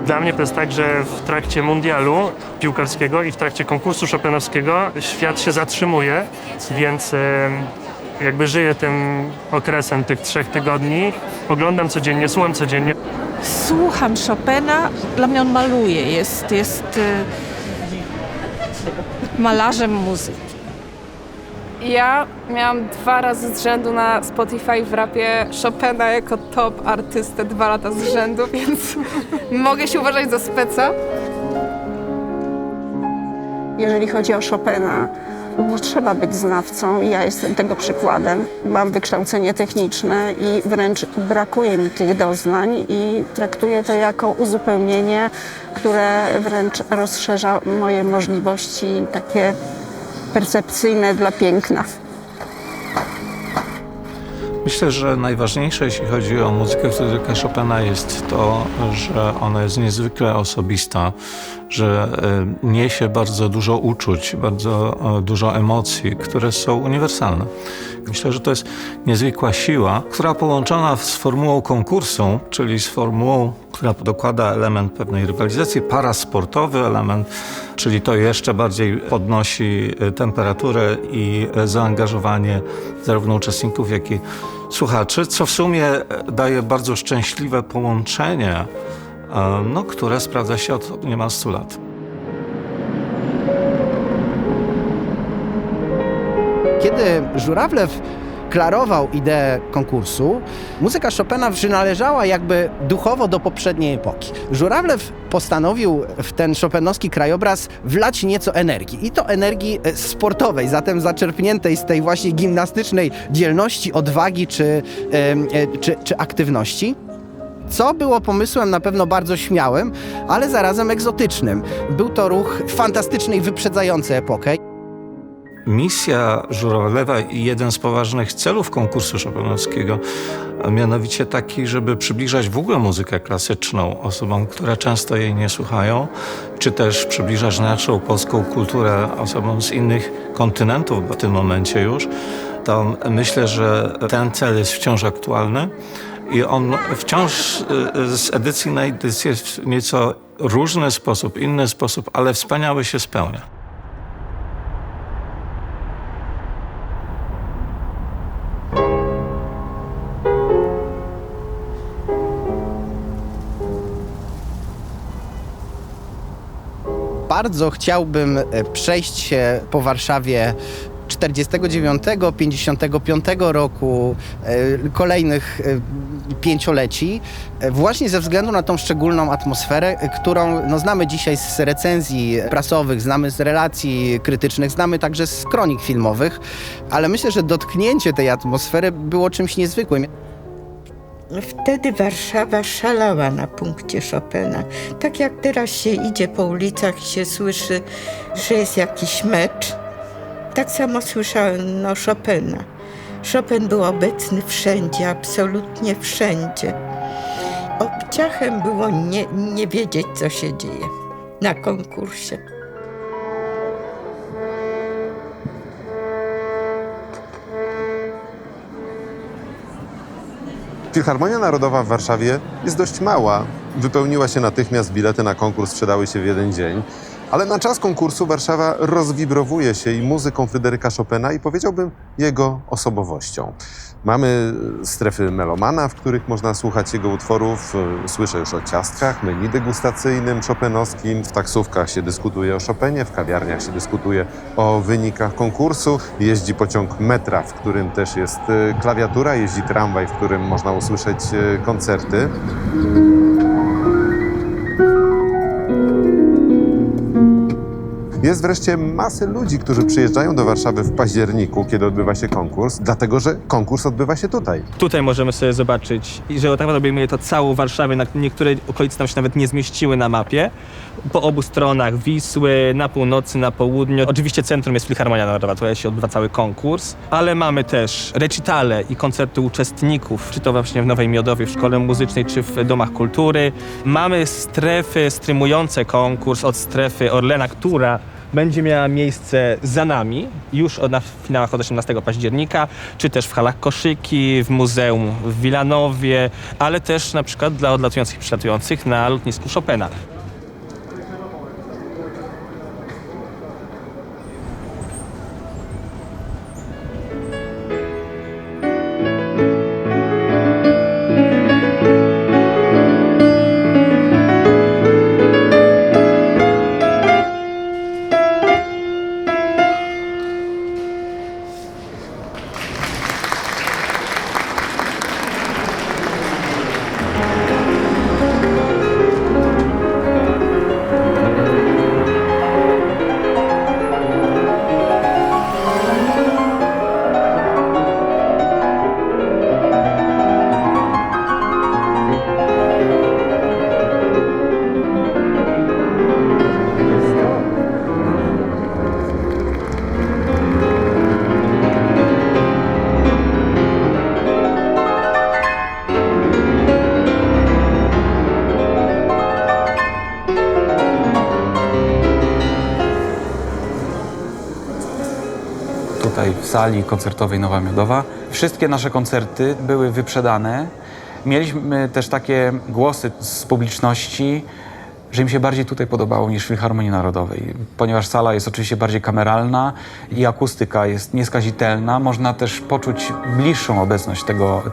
Dla mnie to jest tak, że w trakcie mundialu piłkarskiego i w trakcie konkursu chopinowskiego świat się zatrzymuje, więc jakby żyję tym okresem tych 3 tygodni. Oglądam codziennie, słucham codziennie. Słucham Chopina, dla mnie on maluje, jest malarzem muzyki. Ja miałam 2 razy z rzędu na Spotify w rapie Chopina jako top artystę 2 lata z rzędu, więc mogę się uważać za speca. Jeżeli chodzi o Chopina, no trzeba być znawcą i ja jestem tego przykładem. Mam wykształcenie techniczne i wręcz brakuje mi tych doznań i traktuję to jako uzupełnienie, które wręcz rozszerza moje możliwości takie percepcyjne dla piękna. Myślę, że najważniejsze, jeśli chodzi o muzykę Fryderyka Chopina, jest to, że ona jest niezwykle osobista, że niesie bardzo dużo uczuć, bardzo dużo emocji, które są uniwersalne. Myślę, że to jest niezwykła siła, która połączona z formułą konkursu, czyli z formułą, która dokłada element pewnej rywalizacji, parasportowy element, czyli to jeszcze bardziej podnosi temperaturę i zaangażowanie zarówno uczestników, jak i słuchaczy, co w sumie daje bardzo szczęśliwe połączenie, które sprawdza się od niemal 100 lat. Kiedy Żurawlew klarował ideę konkursu, muzyka Chopina przynależała jakby duchowo do poprzedniej epoki. Żurawlew postanowił w ten chopinowski krajobraz wlać nieco energii. I to energii sportowej, zatem zaczerpniętej z tej właśnie gimnastycznej dzielności, odwagi czy aktywności. Co było pomysłem na pewno bardzo śmiałym, ale zarazem egzotycznym. Był to ruch fantastyczny i wyprzedzający epokę. Misja Żurawlewa i jeden z poważnych celów konkursu chopinowskiego, a mianowicie taki, żeby przybliżać w ogóle muzykę klasyczną osobom, które często jej nie słuchają, czy też przybliżać naszą polską kulturę osobom z innych kontynentów w tym momencie już, to myślę, że ten cel jest wciąż aktualny i on wciąż z edycji na edycję w nieco różny sposób, inny sposób, ale wspaniały się spełnia. Bardzo chciałbym przejść się po Warszawie 49, 55 roku, kolejnych 5-leci, właśnie ze względu na tą szczególną atmosferę, którą znamy dzisiaj z recenzji prasowych, znamy z relacji krytycznych, znamy także z kronik filmowych, ale myślę, że dotknięcie tej atmosfery było czymś niezwykłym. Wtedy Warszawa szalała na punkcie Chopina. Tak jak teraz się idzie po ulicach i się słyszy, że jest jakiś mecz, tak samo słyszałem Chopina. Chopin był obecny wszędzie, absolutnie wszędzie. Obciachem było nie wiedzieć, co się dzieje na konkursie. Filharmonia Narodowa w Warszawie jest dość mała. Wypełniła się natychmiast, bilety na konkurs sprzedały się w jeden dzień. Ale na czas konkursu Warszawa rozwibrowuje się i muzyką Fryderyka Chopina i powiedziałbym jego osobowością. Mamy strefy melomana, w których można słuchać jego utworów. Słyszę już o ciastkach, menu degustacyjnym chopinowskim. W taksówkach się dyskutuje o Chopinie, w kawiarniach się dyskutuje o wynikach konkursu. Jeździ pociąg metra, w którym też jest klawiatura. Jeździ tramwaj, w którym można usłyszeć koncerty. Jest wreszcie masę ludzi, którzy przyjeżdżają do Warszawy w październiku, kiedy odbywa się konkurs, dlatego że konkurs odbywa się tutaj. Tutaj możemy sobie zobaczyć, że tak naprawdę obejmuje to całą Warszawę, niektóre okolice tam się nawet nie zmieściły na mapie. Po obu stronach Wisły, na północy, na południu. Oczywiście centrum jest Filharmonia Narodowa, tutaj się odbywa cały konkurs, ale mamy też recitale i koncerty uczestników, czy to właśnie w Nowej Miodowie, w Szkole Muzycznej, czy w Domach Kultury. Mamy strefy streamujące konkurs od strefy Orlena, która będzie miała miejsce za nami, już na finałach od 18 października, czy też w halach Koszyki, w muzeum w Wilanowie, ale też na przykład dla odlatujących i przylatujących na lotnisku Chopina. Tutaj w sali koncertowej Nowa Miodowa. Wszystkie nasze koncerty były wyprzedane. Mieliśmy też takie głosy z publiczności, że im się bardziej tutaj podobało niż w Filharmonii Narodowej. Ponieważ sala jest oczywiście bardziej kameralna i akustyka jest nieskazitelna, można też poczuć bliższą obecność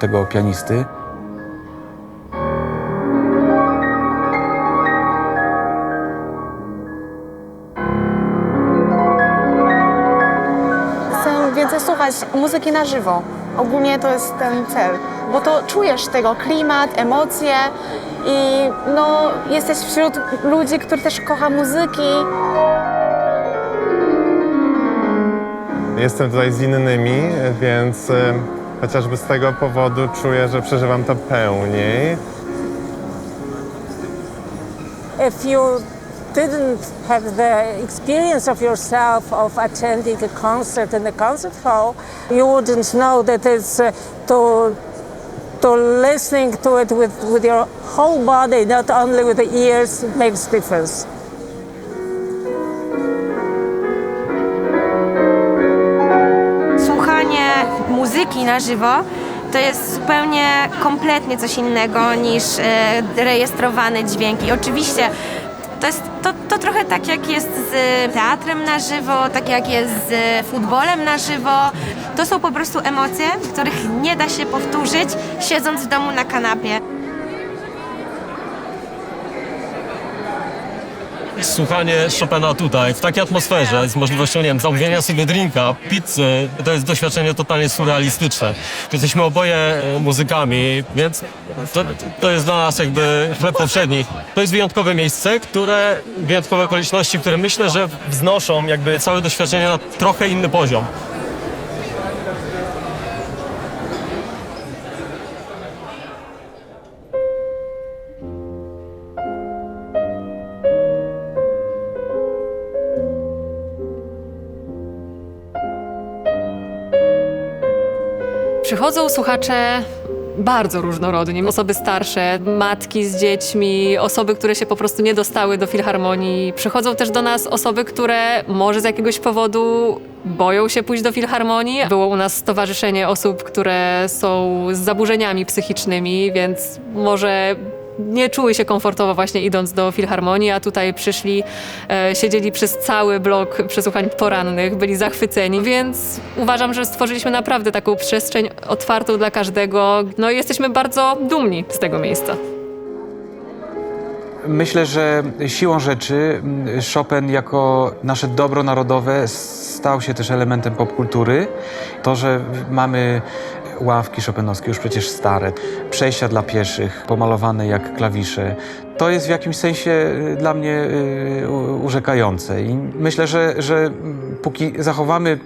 tego pianisty. Chcę więcej słuchać muzyki na żywo. Ogólnie to jest ten cel, bo to czujesz tego klimat, emocje i no, jesteś wśród ludzi, którzy też kocha muzyki. Jestem tutaj z innymi, więc chociażby z tego powodu czuję, że przeżywam to pełniej. If you didn't have the experience of yourself of attending a concert in the concert hall, you wouldn't know that it's to listening to it with your whole body, not only with the ears, makes difference. Słuchanie muzyki na żywo to jest zupełnie kompletnie coś innego niż rejestrowane dźwięki. Oczywiście to trochę tak jak jest z teatrem na żywo, tak jak jest z futbolem na żywo. To są po prostu emocje, których nie da się powtórzyć siedząc w domu na kanapie. Słuchanie Chopina tutaj, w takiej atmosferze, z możliwością, nie wiem, zamówienia sobie drinka, pizzy, to jest doświadczenie totalnie surrealistyczne. Jesteśmy oboje muzykami, więc to jest dla nas jakby chleb powszedni. To jest wyjątkowe miejsce, wyjątkowe okoliczności, które myślę, że wznoszą jakby całe doświadczenie na trochę inny poziom. Przychodzą słuchacze bardzo różnorodni. Osoby starsze, matki z dziećmi, osoby, które się po prostu nie dostały do filharmonii. Przychodzą też do nas osoby, które może z jakiegoś powodu boją się pójść do filharmonii. Było u nas stowarzyszenie osób, które są z zaburzeniami psychicznymi, więc może nie czuły się komfortowo właśnie idąc do filharmonii, a tutaj przyszli, siedzieli przez cały blok przesłuchań porannych, byli zachwyceni, więc uważam, że stworzyliśmy naprawdę taką przestrzeń otwartą dla każdego. No i jesteśmy bardzo dumni z tego miejsca. Myślę, że siłą rzeczy Chopin jako nasze dobro narodowe stał się też elementem popkultury. To, że mamy ławki chopinowskie, już przecież stare, przejścia dla pieszych, pomalowane jak klawisze, to jest w jakimś sensie dla mnie urzekające. I myślę, że póki zachowamy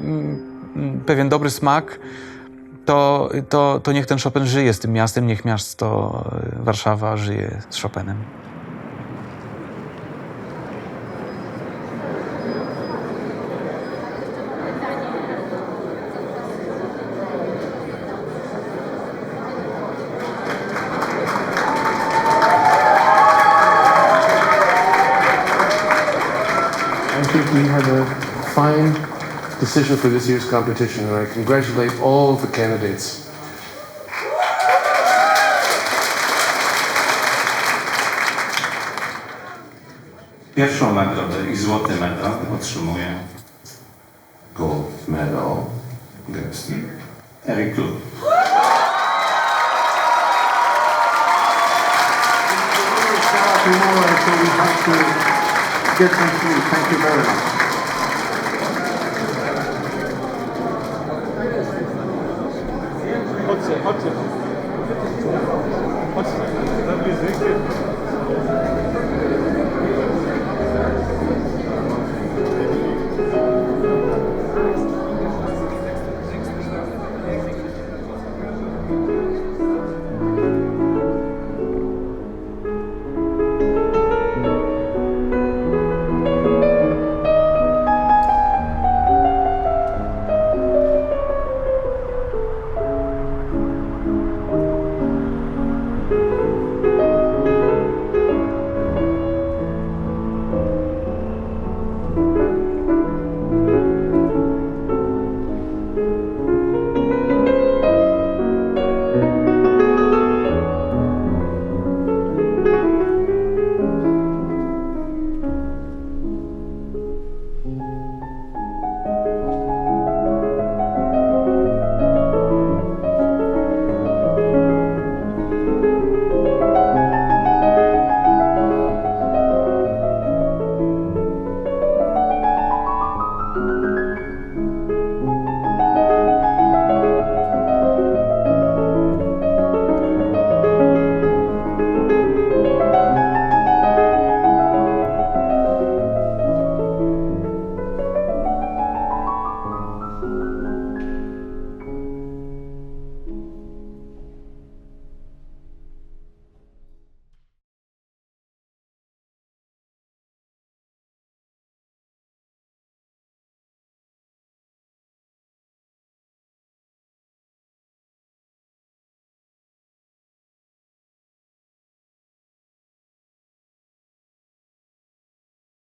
pewien dobry smak, to niech ten Chopin żyje z tym miastem, niech miasto Warszawa żyje z Chopinem. think we have a fine decision for this year's competition, and I congratulate all the candidates. Pierwszą nagrodę i złoty medal otrzymuje Gold medal goes to Eric Klub. so we have to get them through. Thank you very much.